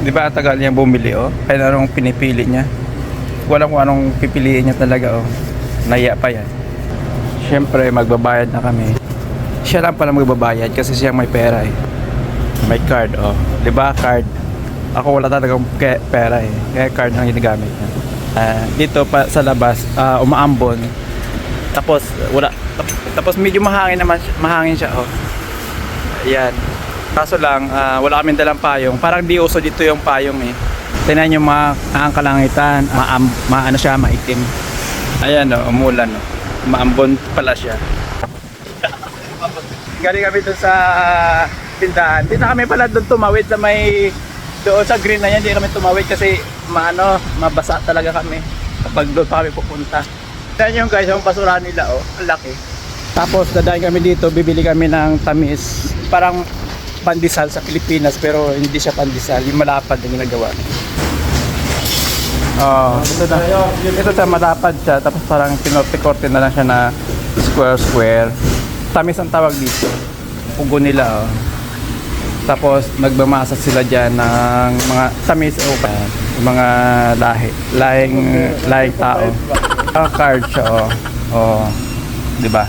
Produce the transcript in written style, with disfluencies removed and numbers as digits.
Di ba ang tagal niya bumili, oh? Kaya anong pinipili niya? Walang kung anong pipiliin niya talaga, oh. Naiya pa yan. Siyempre, magbabayad na kami. Siya lang pala magbabayad kasi siyang may pera, eh. May card, oh. Di ba, card? Ako wala talagang pera, eh. Kaya card ang ginagamit niya. Dito pa sa labas, umaambon. Tapos, tapos medyo mahangin siya, oh. Ayan. Kaso lang, wala kaming dalang payong. Parang di uso dito yung payong, eh. Tingnan yung mga ang kalangitan, ano siya, maitim. Ayan, oh, umulan, oh. Maambon pala siya. Galing kami doon sa tindahan. Hindi na kami pala doon tumawid sa doon sa green na yan. Hindi kami tumawid kasi mabasa talaga kami kapag doon pa kami pupunta. Tingnan yung guys, yung basurahan nila, oh. Ang laki. Tapos dadahin kami dito, bibili kami ng tamis. Parang pandesal sa Pilipinas pero hindi siya pandesal, yung malapad na ginagawa. Ito sa malapad siya, tapos parang pinorte-korte na lang siya na square. Tamis ang tawag dito. Pugo nila, oh. Tapos magmamasa sila dyan ng mga tamis o mga lahing tao. Card siya, oh. Oh, 'di ba?